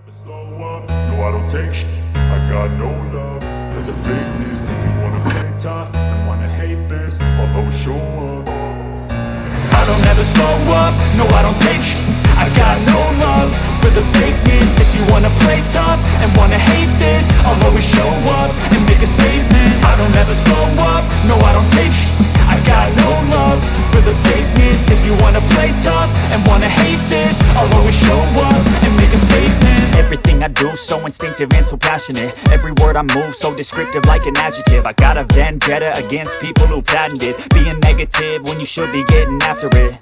Slow up, no I don't take shit. I got no love for the fakeness. If you wanna play tough and wanna hate this, I'll always show up. I don't ever slow up, no I don't take shit. I got no love for the fakeness. If you wanna play tough and wanna hate this, I'll always show up and make a statement. I don't ever slow up, no I don't take shit. I got no love for the fakeness. If you wanna play tough and wanna hate this, I'll always show up and make a statement. Everything I do so instinctive and so passionate. Every word I move so descriptive like an adjective. I got a vendetta against people who patented being negative when you should be getting after it.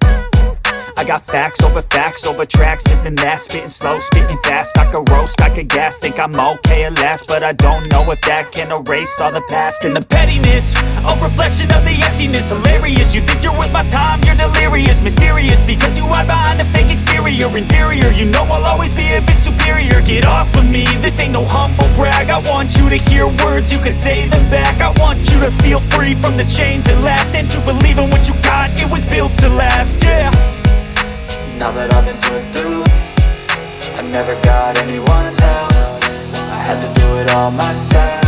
I got facts over tracks, this and that. Spitting slow, spitting fast. I could roast, I could gas. Think I'm okay at last, but I don't know if that can erase all the past. And the pettiness, a reflection of the emptiness. Hilarious, you think you're worth my time, you're delirious. Mysterious, because you hide behind a fake exterior. Inferior, you know I'll always be a bit superior. Get off of me, this ain't no humble brag. I want you to hear words, you can say them back. I want you to feel free from the chains that last, and to believe in what you got, it was built to last, yeah. Now that I've been put through, I never got anyone's help. I had to do it all myself.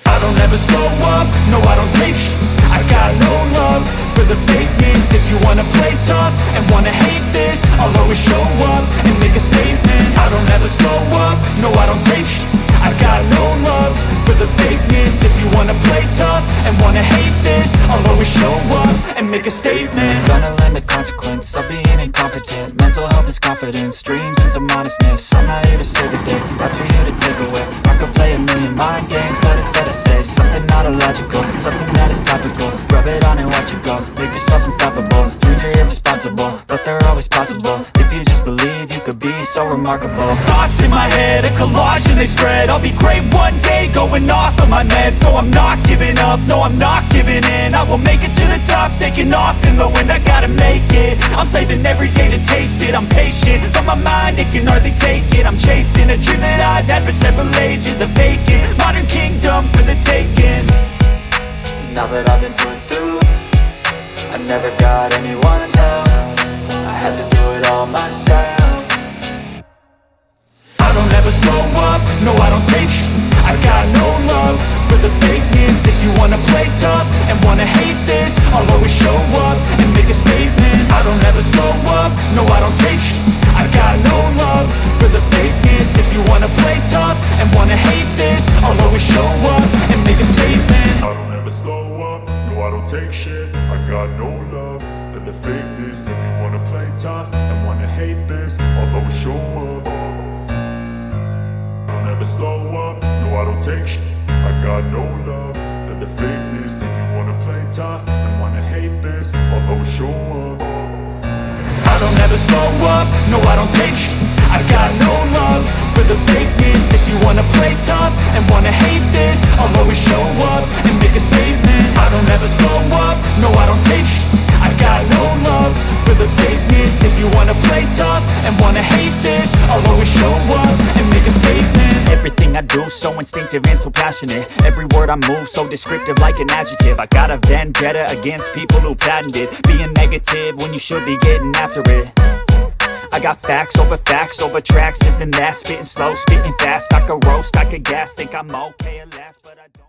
I don't ever slow up, no I don't take shit. I got no love for the fakeness. If you wanna play tough and wanna hate this, I'll always show up and make a statement. I don't ever slow up, no I don't take shit. I got no love for the fakeness. If you wanna play tough and wanna hate this, I'll always show up and make a statement. Gonna learn the consequence of being incompetent. Mental health is confidence, dreams and some honestness. I'm not here to save the day, that's for you to take away. I could play a million mind games, but instead I say something not illogical, something that is topical. Rub it on and watch it go, make yourself unstoppable. Dreams are irresponsible, but they're always possible. If you just believe, you could be so remarkable. Thoughts in my head, a collage and they spread. I'll be great one day, going off of my meds. No, I'm not giving up, no, I'm not giving in. I will make it to the top, taking off in the wind. I gotta make it, I'm saving every day to taste it. I'm patient, but my mind, it can hardly take it. I'm chasing a dream that I've had for several ages. A vacant, modern kingdom for the taking. Now that I've been put through, I never got anyone's help. I had to do it all myself. I don't ever slow up, no I don't take shit. I got no love for the fakeness. If you wanna play tough and wanna hate this, I'll always show up and make a statement. I don't ever slow up, no I don't take shit. I got no love for the fakeness. If you wanna play tough and wanna hate this, I'll always show up and make a statement. I don't ever slow up, no I don't take shit. I got no love for the fakeness. If you wanna play tough and wanna hate this, I'll always show up. Never slow up, no I don't take shit. I got no love for the fakeness. If you wanna play tough and wanna hate this, I'll always show up. I don't ever slow up, no I don't take shit. I got no love for the fakeness. If you wanna play tough and wanna hate this, I'll always show up and make a statement. I don't ever slow up, no I don't take shit. I got no love for the fakeness. If you wanna play tough and wanna hate this, I'll always show up and make a statement. Everything I do so instinctive and so passionate. Every word I move so descriptive like an adjective. I got a vendetta against people who patented being negative when you should be getting after it. I got facts over tracks, this and that. Spitting slow, spitting fast. I could roast, I could gas. Think I'm okay at last, but I don't.